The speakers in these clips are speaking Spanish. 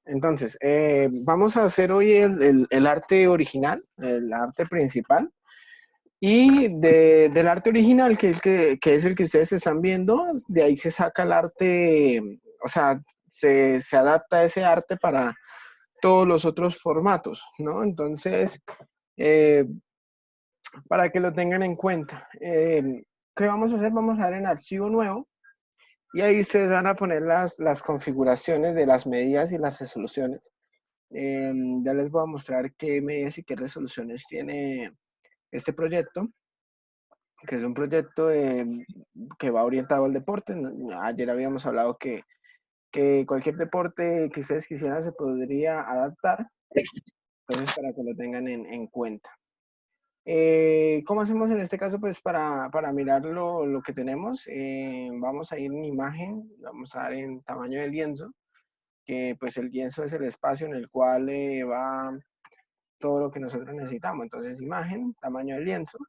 Entonces, vamos a hacer hoy el arte original, el arte principal. Y del arte original, que es el que ustedes están viendo, de ahí se saca el arte, o sea, se adapta ese arte para todos los otros formatos, ¿no? Entonces, eh, para que lo tengan en cuenta. ¿Qué vamos a hacer? Vamos a dar en archivo nuevo y ahí ustedes van a poner las configuraciones de las medidas y las resoluciones. Ya les voy a mostrar qué medidas y qué resoluciones tiene este proyecto, que es un proyecto que va orientado al deporte. Ayer habíamos hablado que cualquier deporte que ustedes quisieran se podría adaptar, entonces para que lo tengan en cuenta. ¿Cómo hacemos en este caso? Pues para mirar lo que tenemos, vamos a ir en imagen, vamos a dar en tamaño de lienzo, que pues el lienzo es el espacio en el cual va todo lo que nosotros necesitamos. Entonces, imagen, tamaño de lienzo.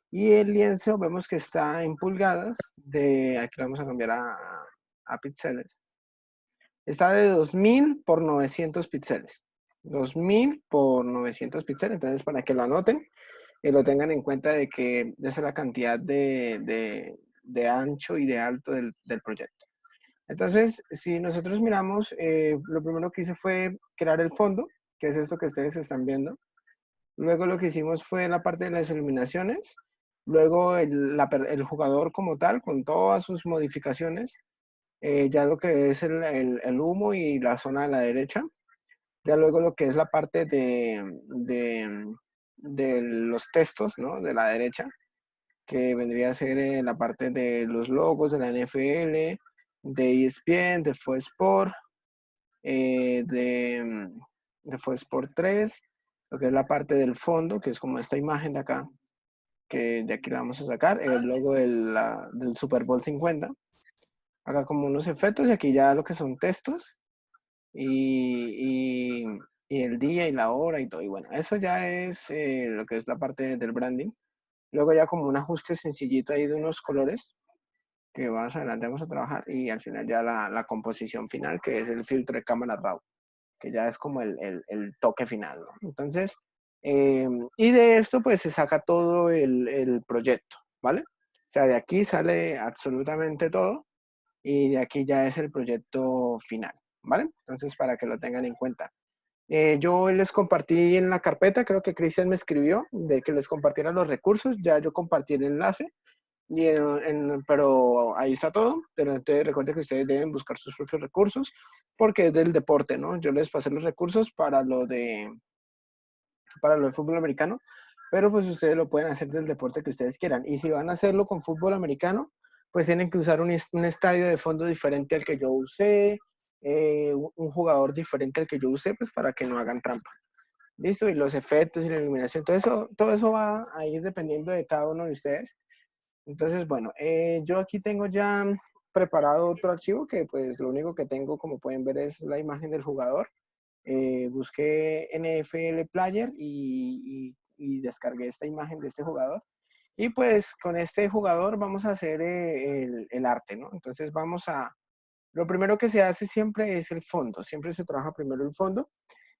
Y el lienzo vemos que está en pulgadas, aquí lo vamos a cambiar a píxeles. Está de 2000 por 900 píxeles. 2000 por 900 píxeles, entonces para que lo anoten y lo tengan en cuenta de que esa es la cantidad de ancho y de alto del proyecto. Entonces, si nosotros miramos, lo primero que hice fue crear el fondo, que es esto que ustedes están viendo. Luego lo que hicimos fue la parte de las iluminaciones. Luego el jugador como tal, con todas sus modificaciones. Ya lo que es el humo y la zona de la derecha. Ya luego lo que es la parte de los textos, ¿no? De la derecha, que vendría a ser la parte de los logos de la NFL, de ESPN, de FoxSport, eh, de, de FoxSport 3, lo que es la parte del fondo, que es como esta imagen de acá, que de aquí la vamos a sacar, el logo del Super Bowl 50. Acá como unos efectos y aquí ya lo que son textos y, y, y el día y la hora y todo. Y bueno, eso ya es lo que es la parte del branding. Luego ya como un ajuste sencillito ahí de unos colores que más adelante vamos a trabajar y al final ya la composición final, que es el filtro de cámara RAW, que ya es como el toque final, ¿no? Entonces, y de esto pues se saca todo el proyecto, ¿vale? O sea, de aquí sale absolutamente todo y de aquí ya es el proyecto final, ¿vale? Entonces, para que lo tengan en cuenta. Yo les compartí en la carpeta, creo que Cristian me escribió, de que les compartiera los recursos, ya yo compartí el enlace, pero ahí está todo, pero entonces recuerden que ustedes deben buscar sus propios recursos, porque es del deporte, ¿no? Yo les pasé los recursos para lo de fútbol americano, pero pues ustedes lo pueden hacer del deporte que ustedes quieran, y si van a hacerlo con fútbol americano, pues tienen que usar un estadio de fondo diferente al que yo usé, un jugador diferente al que yo usé, pues para que no hagan trampa. Listo, y los efectos y la iluminación, todo eso va a ir dependiendo de cada uno de ustedes. Entonces, bueno, yo aquí tengo ya preparado otro archivo que pues lo único que tengo, como pueden ver, es la imagen del jugador. Busqué NFL Player y descargué esta imagen de este jugador. Y pues con este jugador vamos a hacer el arte, ¿no? Entonces lo primero que se hace siempre es el fondo, siempre se trabaja primero el fondo.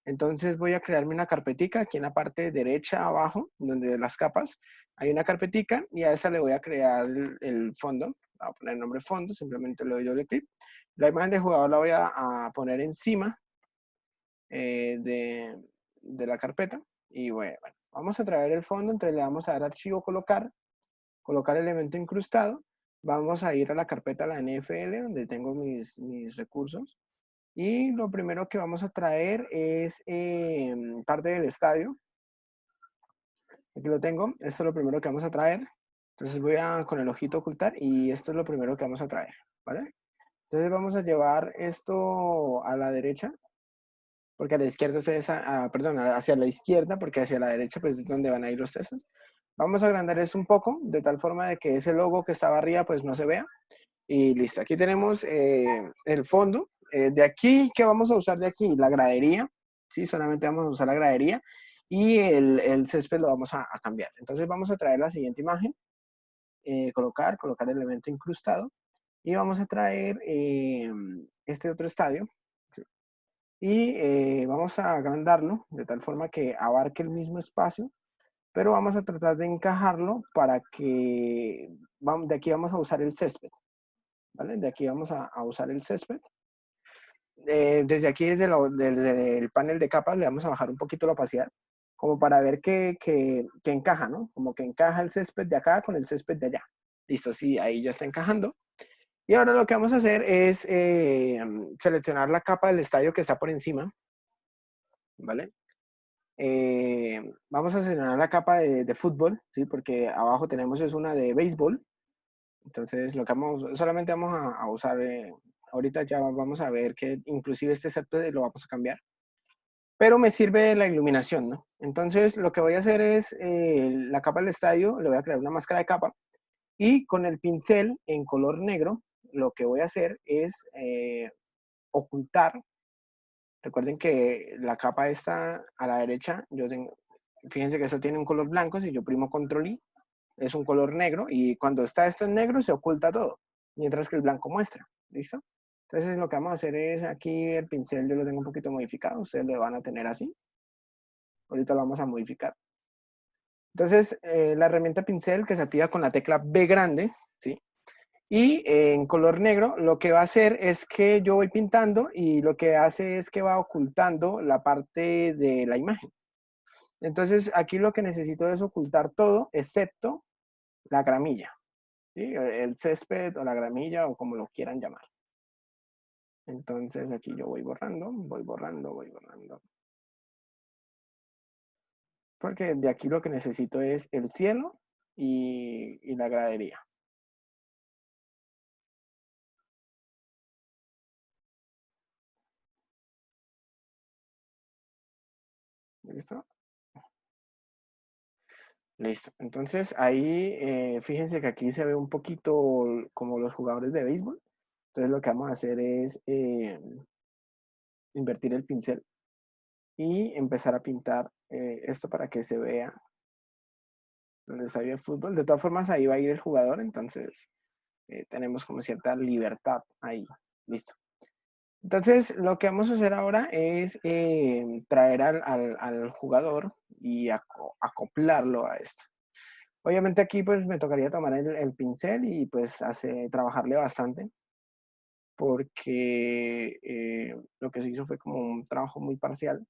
Entonces voy a crearme una carpetica aquí en la parte derecha abajo, donde las capas, hay una carpetica y a esa le voy a crear el fondo. Voy a poner el nombre fondo, simplemente le doy doble clic. La imagen del jugador la voy a poner encima de la carpeta y bueno, vamos a traer el fondo, entonces le vamos a dar archivo colocar elemento incrustado. Vamos a ir a la carpeta de la NFL, donde tengo mis recursos. Y lo primero que vamos a traer es parte del estadio. Aquí lo tengo. Esto es lo primero que vamos a traer. Entonces voy a con el ojito ocultar y esto es lo primero que vamos a traer, ¿vale? Entonces vamos a llevar esto a la derecha, porque a la izquierda perdón, hacia la izquierda, porque hacia la derecha pues es donde van a ir los textos. Vamos a agrandar eso un poco, de tal forma de que ese logo que estaba arriba pues no se vea. Y listo, aquí tenemos el fondo. De aquí, ¿qué vamos a usar de aquí? La gradería, ¿sí? Solamente vamos a usar la gradería y el césped lo vamos a cambiar. Entonces vamos a traer la siguiente imagen, colocar el elemento incrustado y vamos a traer este otro estadio, ¿sí? y vamos a agrandarlo de tal forma que abarque el mismo espacio, pero vamos a tratar de encajarlo para que, de aquí vamos a usar el césped, ¿vale? De aquí vamos a usar el césped. Desde aquí, desde el panel de capas, le vamos a bajar un poquito la opacidad, como para ver que encaja, ¿no? Como que encaja el césped de acá con el césped de allá. Listo, sí, ahí ya está encajando. Y ahora lo que vamos a hacer es seleccionar la capa del estadio que está por encima, ¿vale? Vamos a seleccionar la capa de fútbol, ¿sí? Porque abajo tenemos es una de béisbol. Entonces, lo que vamos, solamente vamos a usar, ahorita ya vamos a ver que inclusive este césped lo vamos a cambiar. Pero me sirve la iluminación, ¿no? Entonces, lo que voy a hacer es la capa del estadio, le voy a crear una máscara de capa y con el pincel en color negro, lo que voy a hacer es ocultar. Recuerden que la capa está a la derecha, yo tengo, fíjense que eso tiene un color blanco, si yo primo control I, es un color negro y cuando está esto en negro se oculta todo, mientras que el blanco muestra, ¿listo? Entonces lo que vamos a hacer es aquí el pincel yo lo tengo un poquito modificado, ustedes lo van a tener así, ahorita lo vamos a modificar. Entonces la herramienta pincel que se activa con la tecla B grande, ¿sí? Y en color negro lo que va a hacer es que yo voy pintando y lo que hace es que va ocultando la parte de la imagen. Entonces aquí lo que necesito es ocultar todo excepto la gramilla, ¿sí? El césped o la gramilla o como lo quieran llamar. Entonces aquí yo voy borrando, voy borrando, voy borrando. Porque de aquí lo que necesito es el cielo y la gradería. ¿Listo? Listo. Entonces ahí fíjense que aquí se ve un poquito como los jugadores de béisbol. Entonces lo que vamos a hacer es invertir el pincel y empezar a pintar esto para que se vea donde está el fútbol. De todas formas ahí va a ir el jugador, entonces tenemos como cierta libertad ahí. Listo. Entonces lo que vamos a hacer ahora es traer al jugador y acoplarlo a esto. Obviamente aquí pues me tocaría tomar el pincel y pues trabajarle bastante porque lo que se hizo fue como un trabajo muy parcial,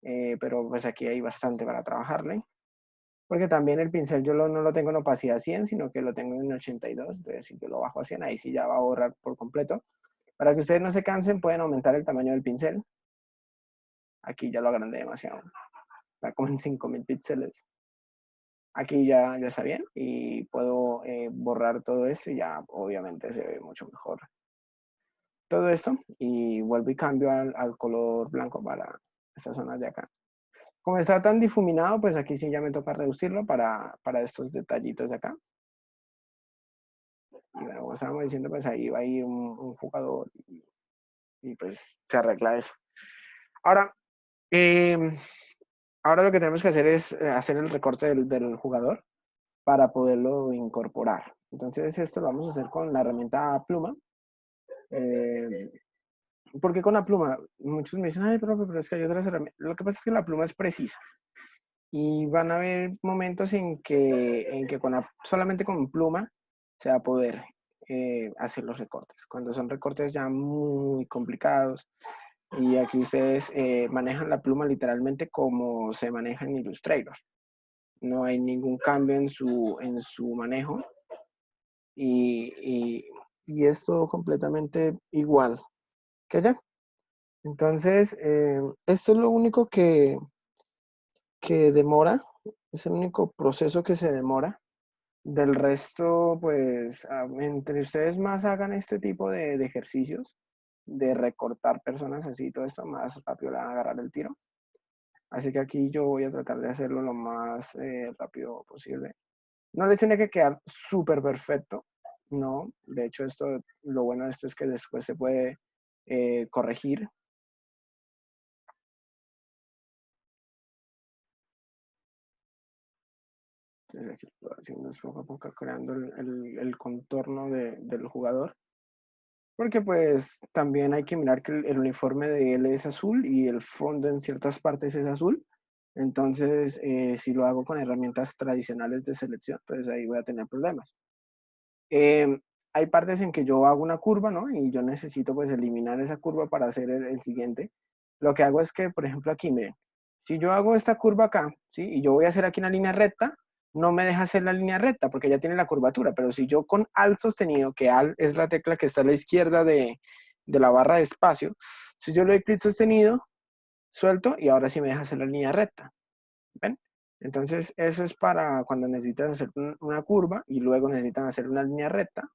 pero pues aquí hay bastante para trabajarle, porque también el pincel yo no lo tengo en opacidad 100, sino que lo tengo en 82, entonces si yo lo bajo a 100, ahí sí ya va a borrar por completo. Para que ustedes no se cansen, pueden aumentar el tamaño del pincel. Aquí ya lo agrandé demasiado, está como en 5000 píxeles. Aquí ya está bien y puedo borrar todo esto y ya obviamente se ve mucho mejor todo esto y vuelvo y cambio al color blanco para estas zonas de acá. Como está tan difuminado, pues aquí sí ya me toca reducirlo para estos detallitos de acá. Y bueno, como estábamos diciendo, pues ahí va a ir un jugador y pues se arregla eso. Ahora, eh, ahora lo que tenemos que hacer es hacer el recorte del jugador para poderlo incorporar. Entonces esto lo vamos a hacer con la herramienta pluma. Eh, ¿Por qué con la pluma? Muchos me dicen, ay, profe, pero es que hay otras herramientas. Lo que pasa es que la pluma es precisa. Y van a haber momentos en que solamente con pluma se va a poder hacer los recortes. Cuando son recortes ya muy complicados y aquí ustedes manejan la pluma literalmente como se maneja en Illustrator. No hay ningún cambio en su manejo y es todo completamente igual que allá. Entonces, esto es lo único que demora, es el único proceso que se demora. Del resto, pues, entre ustedes más hagan este tipo de ejercicios, de recortar personas así, todo esto, más rápido le van a agarrar el tiro. Así que aquí yo voy a tratar de hacerlo lo más rápido posible. No les tiene que quedar súper perfecto, no. De hecho, lo bueno de esto es que después se puede corregir. Entonces aquí estoy haciendo poco a poco, creando el contorno del jugador. Porque pues también hay que mirar que el uniforme de él es azul y el fondo en ciertas partes es azul. Entonces, si lo hago con herramientas tradicionales de selección, pues ahí voy a tener problemas. Eh, Hay partes en que yo hago una curva, ¿no? Y yo necesito pues eliminar esa curva para hacer el siguiente. Lo que hago es que, por ejemplo, aquí, miren, si yo hago esta curva acá, ¿sí? Y yo voy a hacer aquí una línea recta, no me deja hacer la línea recta porque ya tiene la curvatura, pero si yo con Alt sostenido, que Alt es la tecla que está a la izquierda de la barra de espacio, si yo le doy clic sostenido, suelto y ahora sí me deja hacer la línea recta. ¿Ven? Entonces, eso es para cuando necesitan hacer una curva y luego necesitan hacer una línea recta.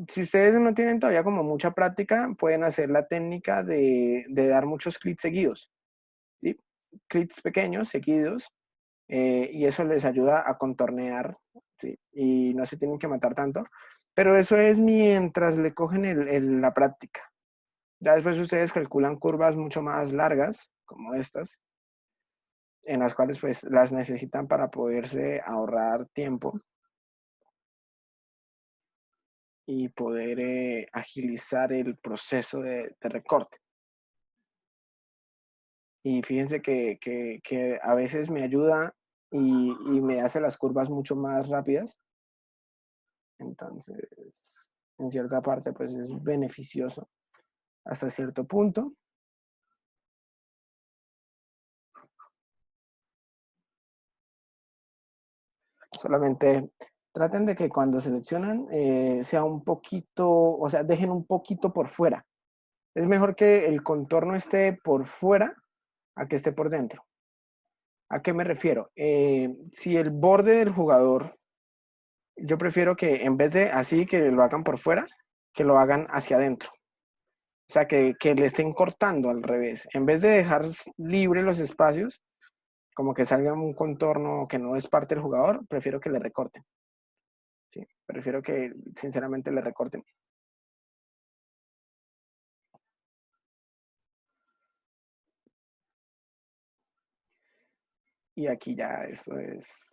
Si ustedes no tienen todavía como mucha práctica, pueden hacer la técnica de dar muchos clics seguidos, ¿sí? Clics pequeños, seguidos, y eso les ayuda a contornear, ¿sí? Y no se tienen que matar tanto. Pero eso es mientras le cogen la práctica. Ya después ustedes calculan curvas mucho más largas, como estas, en las cuales pues las necesitan para poderse ahorrar tiempo y poder agilizar el proceso de recorte. Y fíjense que a veces me ayuda y me hace las curvas mucho más rápidas. Entonces, en cierta parte, pues es beneficioso hasta cierto punto. Solamente traten de que cuando seleccionan sea un poquito, o sea, dejen un poquito por fuera. Es mejor que el contorno esté por fuera a que esté por dentro. ¿A qué me refiero? Si el borde del jugador, yo prefiero que en vez de así que lo hagan por fuera, que lo hagan hacia adentro. O sea, que le estén cortando al revés. En vez de dejar libre los espacios, como que salga un contorno que no es parte del jugador, prefiero que le recorten. Sí, prefiero que sinceramente le recorten. Y aquí ya esto es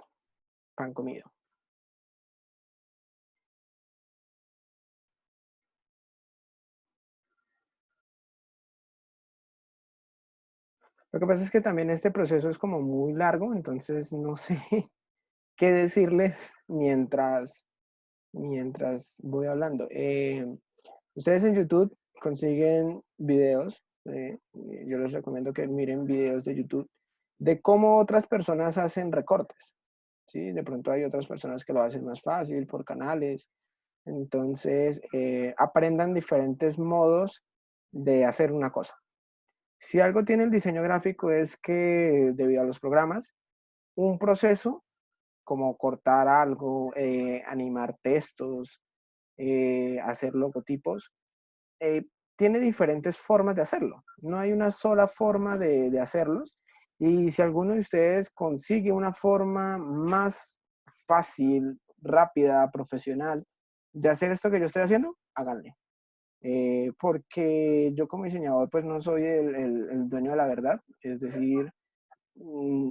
pan comido. Lo que pasa es que también este proceso es como muy largo, entonces no sé qué decirles mientras voy hablando. Ustedes en YouTube consiguen videos, yo les recomiendo que miren videos de YouTube de cómo otras personas hacen recortes. ¿Sí? De pronto hay otras personas que lo hacen más fácil por canales. Entonces, aprendan diferentes modos de hacer una cosa. Si algo tiene el diseño gráfico es que debido a los programas, un proceso como cortar algo, animar textos, hacer logotipos, eh, tiene diferentes formas de hacerlo. No hay una sola forma de hacerlos. Y si alguno de ustedes consigue una forma más fácil, rápida, profesional de hacer esto que yo estoy haciendo, háganle. Porque yo como diseñador pues no soy el dueño de la verdad. Es decir,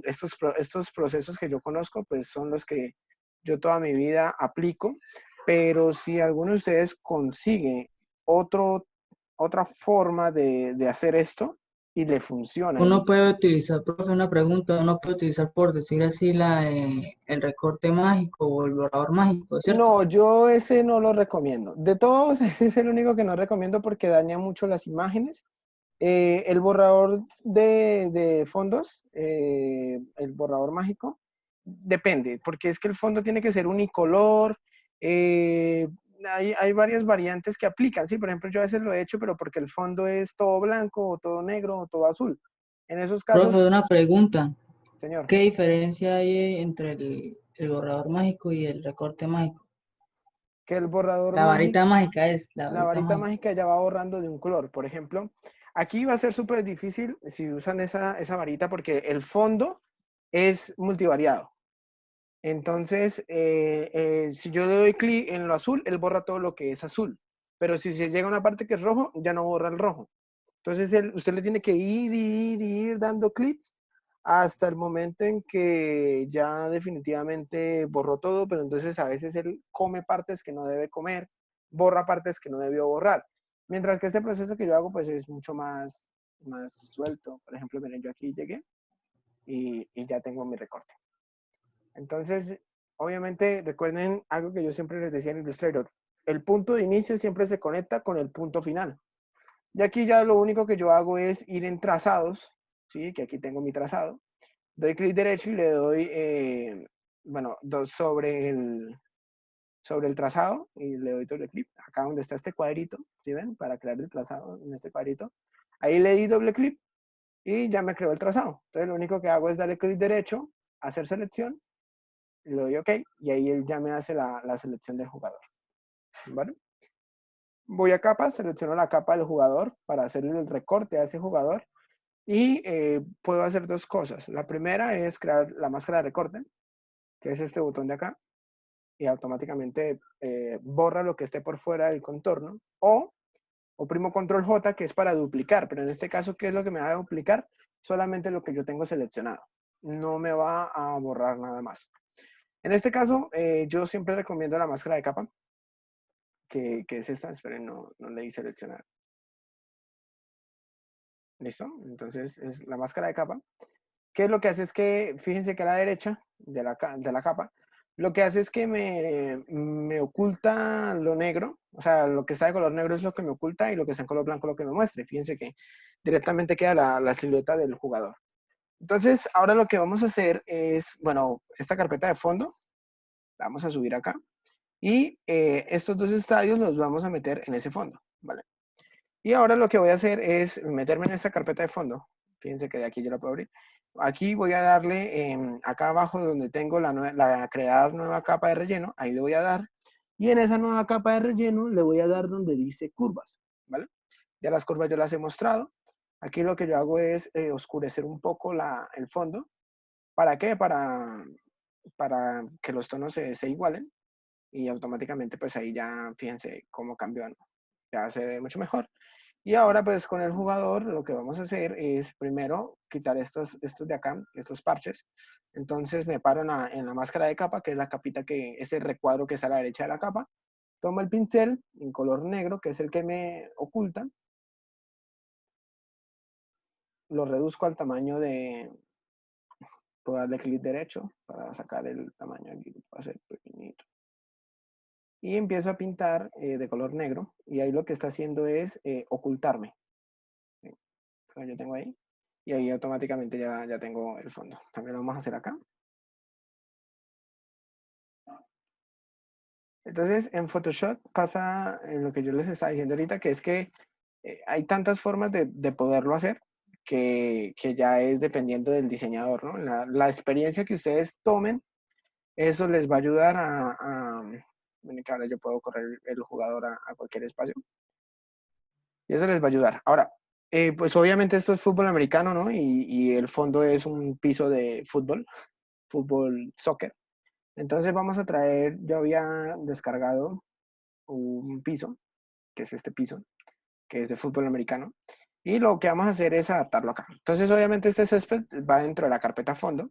estos procesos que yo conozco pues son los que yo toda mi vida aplico. Pero si alguno de ustedes consigue otra forma de hacer esto y le funciona. Uno puede utilizar, profe, una pregunta, uno puede utilizar, por decir así, el recorte mágico o el borrador mágico, ¿cierto? No, yo ese no lo recomiendo. De todos, ese es el único que no recomiendo porque daña mucho las imágenes. El borrador de fondos, el borrador mágico, depende, porque es que el fondo tiene que ser unicolor. eh, hay varias variantes que aplican, ¿sí? Por ejemplo, yo a veces lo he hecho, pero porque el fondo es todo blanco, o todo negro, o todo azul. En esos casos, Profe, una pregunta. señor, ¿Qué diferencia hay entre el borrador mágico y el recorte mágico? que el borrador La mágico, varita mágica es, la la varita varita mágica. mágica ya va borrando de un color. Por ejemplo, aquí va a ser súper difícil si usan esa varita porque el fondo es multivariado. Entonces, si yo le doy clic en lo azul, él borra todo lo que es azul. Pero si se llega a una parte que es rojo, ya no borra el rojo. Entonces, usted le tiene que ir dando clics hasta el momento en que ya definitivamente borró todo, pero entonces a veces él come partes que no debe comer. borra partes que no debió borrar. Mientras que este proceso que yo hago, pues es mucho más suelto. Por ejemplo, miren, yo aquí llegué y ya tengo mi recorte. Entonces, obviamente, recuerden algo que yo siempre les decía en Illustrator. El punto de inicio siempre se conecta con el punto final. Y aquí ya lo único que yo hago es ir en trazados, ¿sí? Que aquí tengo mi trazado. Doy clic derecho y le doy, bueno, sobre el trazado y le doy doble clic. Acá donde está este cuadrito, ¿sí ven? Para crear el trazado en este cuadrito. Ahí le di doble clic y ya me creó el trazado. Entonces lo único que hago es darle clic derecho, hacer selección, le doy OK y ahí él ya me hace la selección del jugador. ¿Vale? Voy a capas, selecciono la capa del jugador para hacerle el recorte a ese jugador y puedo hacer dos cosas. La primera es crear la máscara de recorte, que es este botón de acá, y automáticamente borra lo que esté por fuera del contorno, o oprimo control J, que es para duplicar, pero en este caso, ¿qué es lo que me va a duplicar? Solamente lo que yo tengo seleccionado, no me va a borrar nada más. En este caso, yo siempre recomiendo la máscara de capa, que es esta, esperen, no le di seleccionar. ¿Listo? Entonces es la máscara de capa. ¿Qué es lo que hace? Es que, fíjense que a la derecha de la capa, lo que hace es que me oculta lo negro, o sea, lo que está de color negro es lo que me oculta y lo que está en color blanco lo que me muestre. Fíjense que directamente queda la silueta del jugador. Entonces, ahora lo que vamos a hacer es, bueno, esta carpeta de fondo, la vamos a subir acá, y estos dos estadios los vamos a meter en ese fondo, ¿vale? Y ahora lo que voy a hacer es meterme en esta carpeta de fondo. Fíjense que de aquí yo la puedo abrir. Aquí voy a darle, acá abajo donde tengo la crear nueva capa de relleno, ahí le voy a dar. Y en esa nueva capa de relleno le voy a dar donde dice curvas, ¿vale? Ya las curvas yo las he mostrado. Aquí lo que yo hago es oscurecer un poco el fondo. ¿Para qué? Para que los tonos se igualen. Y automáticamente pues ahí ya fíjense cómo cambió, ¿no? Ya se ve mucho mejor. Y ahora pues con el jugador lo que vamos a hacer es primero quitar estos de acá, estos parches. Entonces me paro en la máscara de capa, que es la capita que es el recuadro que está a la derecha de la capa. Tomo el pincel en color negro, que es el que me oculta. Lo reduzco al tamaño puedo darle clic derecho para sacar el tamaño aquí, va a ser pequeñito. Y empiezo a pintar de color negro y ahí lo que está haciendo es ocultarme. Yo tengo ahí y ahí automáticamente ya tengo el fondo. También lo vamos a hacer acá. Entonces en Photoshop pasa lo que yo les estaba diciendo ahorita, que es que hay tantas formas de poderlo hacer que ya es dependiendo del diseñador, ¿no? La experiencia que ustedes tomen, eso les va a ayudar bueno, que ahora yo puedo correr el jugador a cualquier espacio. Y eso les va a ayudar. Ahora, pues obviamente esto es fútbol americano, ¿no? Y el fondo es un piso de fútbol, soccer. Entonces vamos a traer, yo había descargado un piso, que es este piso, que es de fútbol americano. Y lo que vamos a hacer es adaptarlo acá. Entonces obviamente este césped va dentro de la carpeta fondo.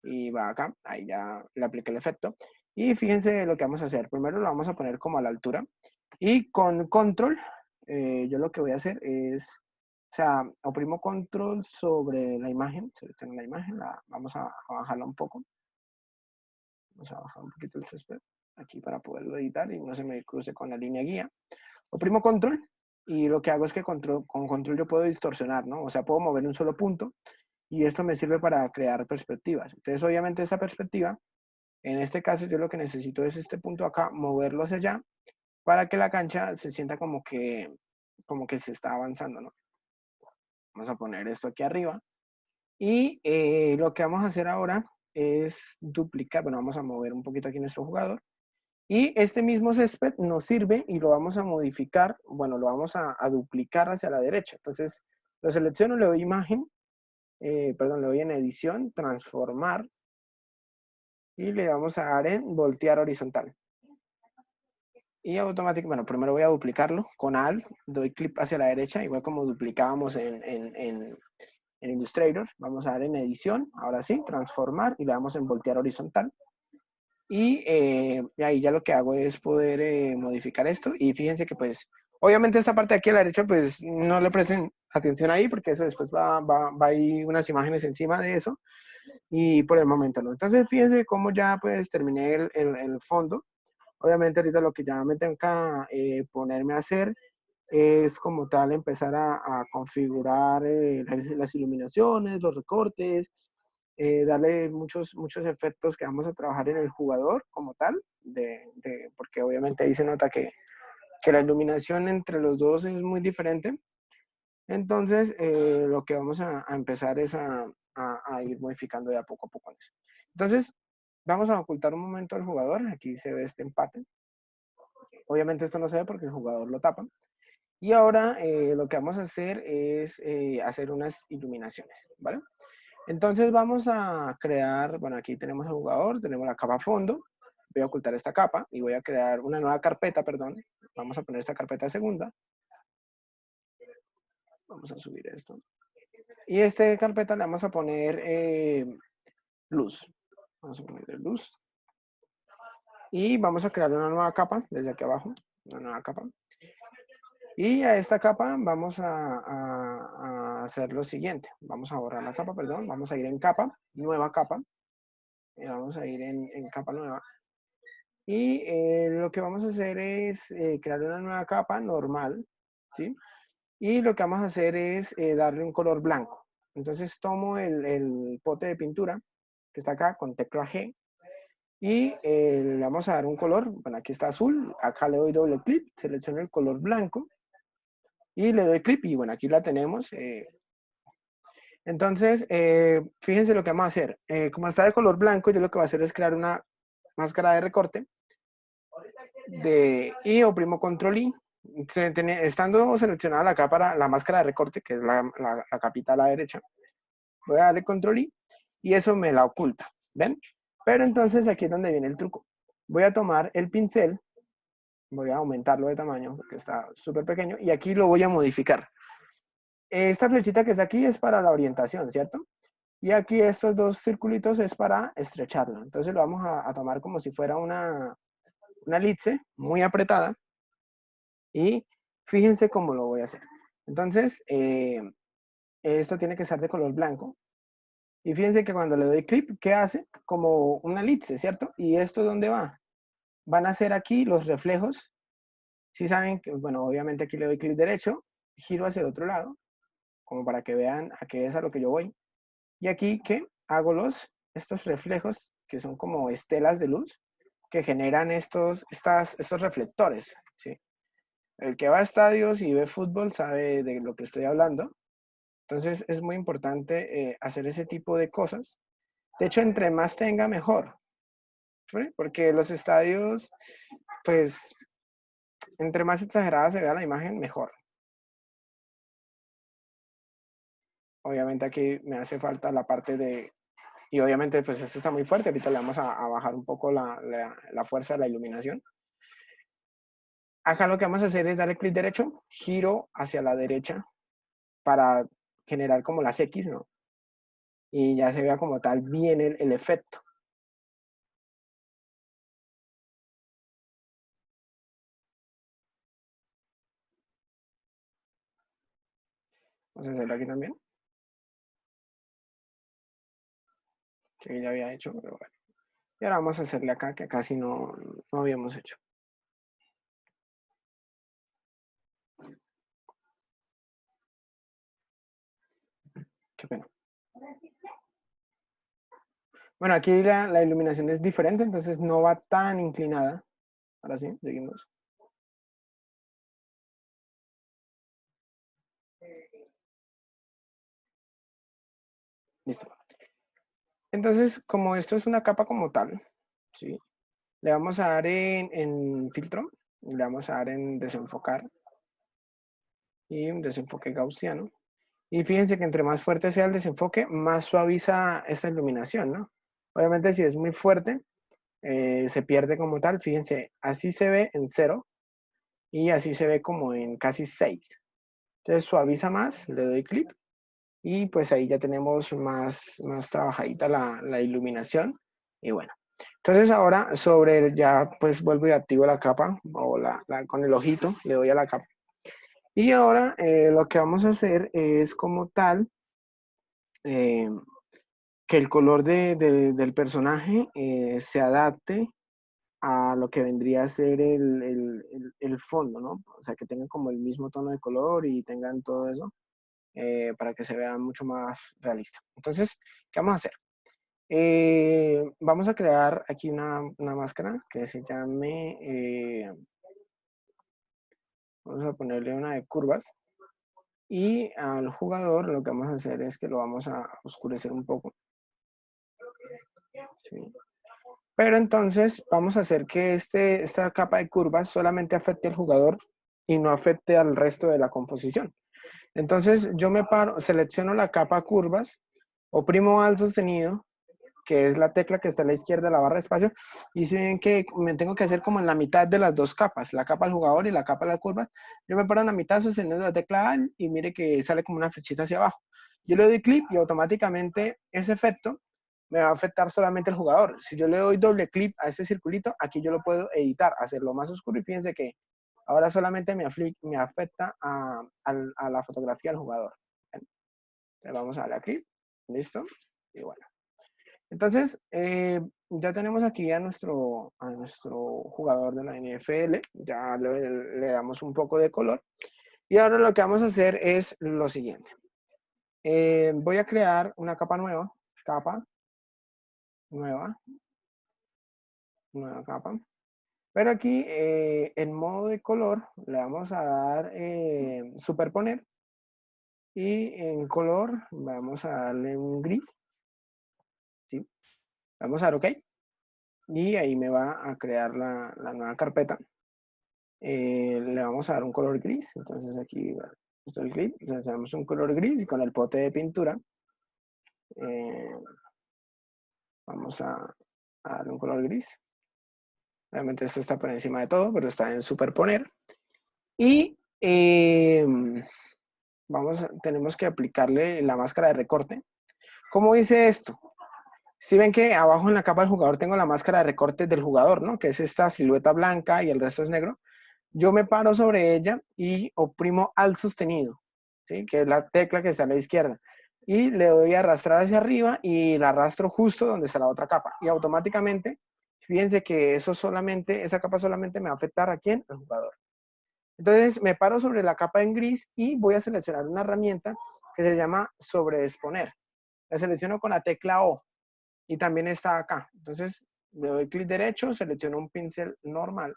Y va acá, ahí ya le apliqué el efecto. Y fíjense lo que vamos a hacer. Primero lo vamos a poner como a la altura. Y con control, yo lo que voy a hacer es, o sea, oprimo control sobre la imagen, selecciono la imagen, vamos a bajarla un poco. Vamos a bajar un poquito el césped aquí para poderlo editar y no se me cruce con la línea guía. Oprimo control y lo que hago es que con control yo puedo distorsionar, ¿no? O sea, puedo mover un solo punto y esto me sirve para crear perspectivas. Entonces, obviamente, esa perspectiva, en este caso, yo lo que necesito es este punto acá, moverlo hacia allá para que la cancha se sienta como que se está avanzando, ¿no? Vamos a poner esto aquí arriba. Y lo que vamos a hacer ahora es duplicar, bueno, vamos a mover un poquito aquí nuestro jugador. Y este mismo césped nos sirve y lo vamos a modificar, bueno, lo vamos a duplicar hacia la derecha. Entonces, lo selecciono, le doy imagen, le doy en edición, transformar, y le vamos a dar en voltear horizontal. Y automáticamente, bueno, primero voy a duplicarlo con Alt, doy clic hacia la derecha, igual como duplicábamos en Illustrator. Vamos a dar en edición, ahora sí, transformar, y le damos en voltear horizontal. y ahí ya lo que hago es poder modificar esto. Y fíjense que pues, obviamente esta parte de aquí a la derecha, pues no le presten atención ahí porque eso después va a ir unas imágenes encima de eso. Y por el momento no. Entonces fíjense cómo ya pues terminé el fondo. Obviamente ahorita lo que ya me tengo que ponerme a hacer es como tal empezar a configurar las iluminaciones, los recortes, darle muchos efectos que vamos a trabajar en el jugador como tal, porque obviamente ahí se nota que la iluminación entre los dos es muy diferente. Entonces, lo que vamos a empezar es a ir modificando de a poco en eso. Entonces, vamos a ocultar un momento al jugador. Aquí se ve este empate. Obviamente esto no se ve porque el jugador lo tapa. Y ahora lo que vamos a hacer es hacer unas iluminaciones, ¿vale? Entonces vamos a crear, bueno, aquí tenemos al jugador, tenemos la capa fondo. Voy a ocultar esta capa y voy a crear una nueva carpeta, perdón. Vamos a poner esta carpeta segunda. Vamos a subir esto. Y esta carpeta le vamos a poner luz. Vamos a ponerle luz. Y vamos a crear una nueva capa desde aquí abajo. Una nueva capa. Y a esta capa vamos a hacer lo siguiente. Vamos a borrar la capa, perdón. Vamos a ir en capa, nueva capa. Y vamos a ir en capa nueva. Y lo que vamos a hacer es crear una nueva capa normal. ¿Sí? Y lo que vamos a hacer es darle un color blanco. Entonces tomo el pote de pintura que está acá con tecla G y le vamos a dar un color. Bueno, aquí está azul, acá le doy doble clic, selecciono el color blanco y le doy clic y bueno, aquí la tenemos. Entonces, fíjense lo que vamos a hacer. Como está de color blanco, yo lo que voy a hacer es crear una máscara de recorte y oprimo control I. Estando seleccionada la capa, la máscara de recorte, que es la capita a la derecha, voy a darle control I y eso me la oculta, ¿ven? Pero entonces aquí es donde viene el truco. Voy a tomar el pincel, voy a aumentarlo de tamaño porque está súper pequeño y aquí lo voy a modificar. Esta flechita que está aquí es para la orientación, ¿cierto? Y aquí estos dos circulitos es para estrecharlo. Entonces lo vamos a tomar como si fuera una elipse muy apretada. Y fíjense cómo lo voy a hacer. Entonces, esto tiene que ser de color blanco. Y fíjense que cuando le doy clic, ¿qué hace? Como una elipse, ¿cierto? ¿Y esto dónde va? Van a ser aquí los reflejos. Si saben que, bueno, obviamente aquí le doy clic derecho, giro hacia el otro lado, como para que vean a qué es a lo que yo voy. Y aquí, ¿qué? Hago estos reflejos, que son como estelas de luz, que generan estos reflectores, ¿sí? El que va a estadios y ve fútbol sabe de lo que estoy hablando. Entonces es muy importante hacer ese tipo de cosas. De hecho, entre más tenga, mejor. ¿Sí? Porque los estadios, pues, entre más exagerada se vea la imagen, mejor. Obviamente aquí me hace falta la parte de... Y obviamente, pues esto está muy fuerte. Ahorita le vamos a bajar un poco la fuerza de la iluminación. Acá lo que vamos a hacer es darle clic derecho, giro hacia la derecha para generar como las X, ¿no? Y ya se vea como tal bien el efecto. Vamos a hacerlo aquí también. Que ya había hecho, pero bueno. Y ahora vamos a hacerle acá, que casi no habíamos hecho. Qué pena. Bueno, aquí la iluminación es diferente, entonces no va tan inclinada. Ahora sí, seguimos. Listo. Entonces, como esto es una capa como tal, ¿sí? Le vamos a dar en filtro, le vamos a dar en desenfocar y un desenfoque gaussiano. Y fíjense que entre más fuerte sea el desenfoque, más suaviza esta iluminación, ¿no? Obviamente si es muy fuerte, se pierde como tal. Fíjense, así se ve en 0 y así se ve como en casi 6. Entonces suaviza más, le doy clic y pues ahí ya tenemos más trabajadita la iluminación. Y bueno, Entonces ahora ya pues vuelvo y activo la capa o con el ojito le doy a la capa. Y ahora lo que vamos a hacer es como tal eh, que el color del personaje se adapte a lo que vendría a ser el fondo, ¿no? O sea, que tengan como el mismo tono de color y tengan todo eso para que se vea mucho más realista. Entonces, ¿qué vamos a hacer? Vamos a crear aquí una máscara que se llame, vamos a ponerle una de curvas. Y al jugador lo que vamos a hacer es que lo vamos a oscurecer un poco. ¿Sí? Pero entonces vamos a hacer que esta capa de curvas solamente afecte al jugador y no afecte al resto de la composición. Entonces yo me paro, selecciono la capa curvas, oprimo al sostenido, que es la tecla que está a la izquierda de la barra de espacio, y si ven que me tengo que hacer como en la mitad de las dos capas, la capa del jugador y la capa de la curva, yo me paro en la mitad sosteniendo la tecla Alt y mire que sale como una flechita hacia abajo. Yo le doy clic y automáticamente ese efecto me va a afectar solamente al jugador. Si yo le doy doble clic a ese circulito, aquí yo lo puedo editar, hacerlo más oscuro y fíjense que ahora solamente me afecta a la fotografía del jugador. Le vamos a darle aquí, listo, y bueno. Entonces, ya tenemos aquí a nuestro jugador de la NFL, ya le damos un poco de color. Y ahora lo que vamos a hacer es lo siguiente. Voy a crear una capa nueva, nueva, nueva capa. Pero aquí, en modo de color, le vamos a dar superponer. Y en color, vamos a darle un gris. ¿Sí? Vamos a dar OK. Y ahí me va a crear la nueva carpeta. Le vamos a dar un color gris, entonces aquí está el clip, entonces damos un color gris y con el pote de pintura vamos a darle un color gris. Obviamente esto está por encima de todo, pero está en superponer. Y tenemos que aplicarle la máscara de recorte. ¿Cómo hice esto? Si ven que abajo en la capa del jugador tengo la máscara de recorte del jugador, ¿no? Que es esta silueta blanca y el resto es negro. Yo me paro sobre ella y oprimo Alt sostenido, ¿sí? Que es la tecla que está a la izquierda. Y le doy a arrastrar hacia arriba y la arrastro justo donde está la otra capa. Y automáticamente, fíjense que esa capa solamente me va a afectar a quién, al jugador. Entonces me paro sobre la capa en gris y voy a seleccionar una herramienta que se llama sobreexponer. La selecciono con la tecla O y también está acá. Entonces le doy clic derecho, selecciono un pincel normal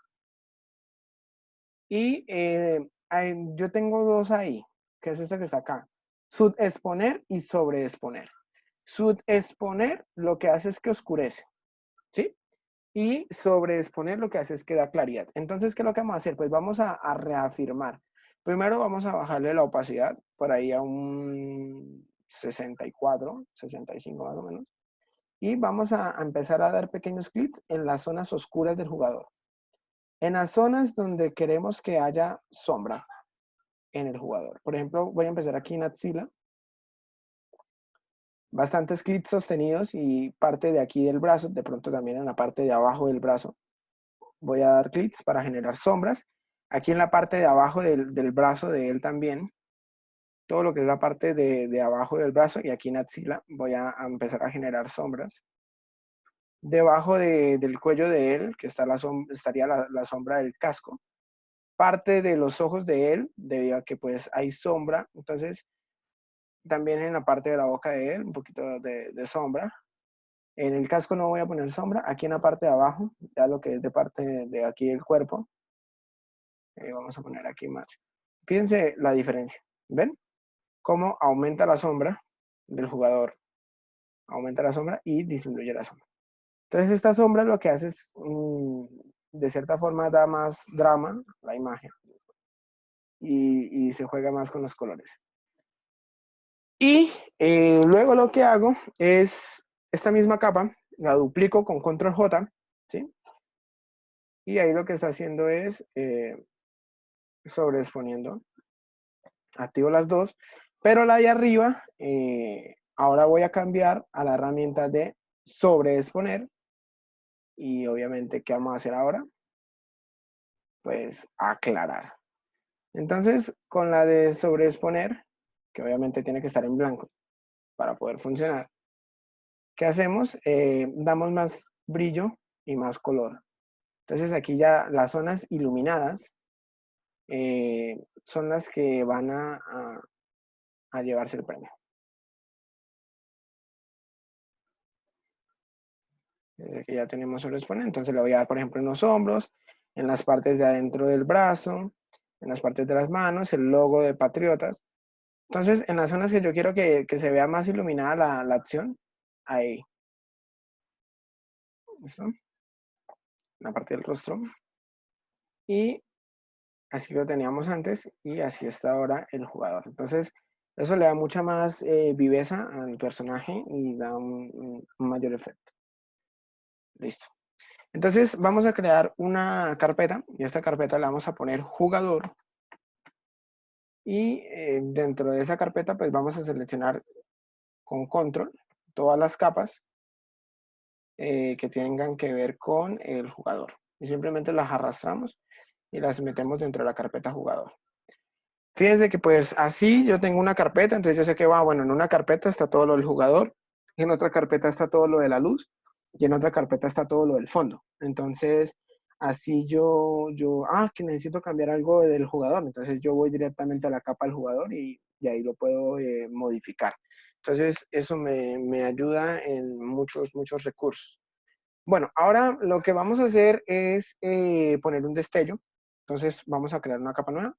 y yo tengo dos ahí, que es esta que está acá. Subexponer y sobreexponer. Subexponer lo que hace es que oscurece, ¿sí? Y sobreexponer lo que hace es que da claridad. Entonces, ¿qué es lo que vamos a hacer? Pues vamos a reafirmar. Primero vamos a bajarle la opacidad por ahí a un 64, 65 más o menos. Y vamos a empezar a dar pequeños clics en las zonas oscuras del jugador. En las zonas donde queremos que haya sombra en el jugador. Por ejemplo, voy a empezar aquí en axila. Bastantes clics sostenidos y parte de aquí del brazo, de pronto también en la parte de abajo del brazo. Voy a dar clics para generar sombras. Aquí en la parte de abajo del brazo de él también. Todo lo que es la parte de abajo del brazo y aquí en axila voy a empezar a generar sombras. Debajo del cuello de él, que estaría la sombra del casco. Parte de los ojos de él, debido a que pues hay sombra. Entonces, también en la parte de la boca de él, un poquito de sombra. En el casco no voy a poner sombra. Aquí en la parte de abajo, ya lo que es de parte de aquí del cuerpo. Vamos a poner aquí más. Fíjense la diferencia. ¿Ven? Cómo aumenta la sombra del jugador. Aumenta la sombra y disminuye la sombra. Entonces esta sombra lo que hace es, de cierta forma, da más drama a la imagen. Y se juega más con los colores. Y luego lo que hago es esta misma capa, la duplico con control J, ¿sí? Y ahí lo que está haciendo es sobreexponiendo. Activo las dos, pero la de arriba, ahora voy a cambiar a la herramienta de sobreexponer Y obviamente, ¿qué vamos a hacer ahora? Pues aclarar. Entonces, con la de sobreexponer, que obviamente tiene que estar en blanco para poder funcionar, ¿qué hacemos? Damos más brillo y más color. Entonces aquí ya las zonas iluminadas son las que van a llevarse el premio. Desde que ya tenemos sobreexponer, entonces le voy a dar, por ejemplo, en los hombros, en las partes de adentro del brazo, en las partes de las manos, el logo de Patriotas. Entonces, en las zonas que yo quiero que se vea más iluminada la acción, ahí. ¿Listo? La parte del rostro. Y así lo teníamos antes y así está ahora el jugador. Entonces, eso le da mucha más viveza al personaje y da un mayor efecto. Listo. Entonces, vamos a crear una carpeta y a esta carpeta le vamos a poner jugador. Y dentro de esa carpeta, pues vamos a seleccionar con control todas las capas que tengan que ver con el jugador. Y simplemente las arrastramos y las metemos dentro de la carpeta jugador. Fíjense que pues así yo tengo una carpeta, entonces yo sé que va, bueno, en una carpeta está todo lo del jugador, en otra carpeta está todo lo de la luz y en otra carpeta está todo lo del fondo. Entonces, así que necesito cambiar algo del jugador, entonces yo voy directamente a la capa del jugador y ahí lo puedo modificar. Entonces, eso me ayuda en muchos recursos. Bueno, ahora lo que vamos a hacer es poner un destello. Entonces, vamos a crear una capa nueva.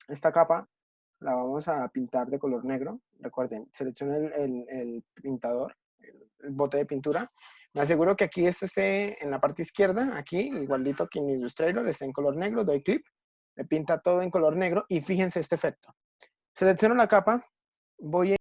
Esta capa la vamos a pintar de color negro. Recuerden, selecciono el pintador, el bote de pintura. Me aseguro que aquí esté en la parte izquierda, aquí, igualito que en Illustrator, está en color negro, doy clic, me pinta todo en color negro y fíjense este efecto. Selecciono la capa, voy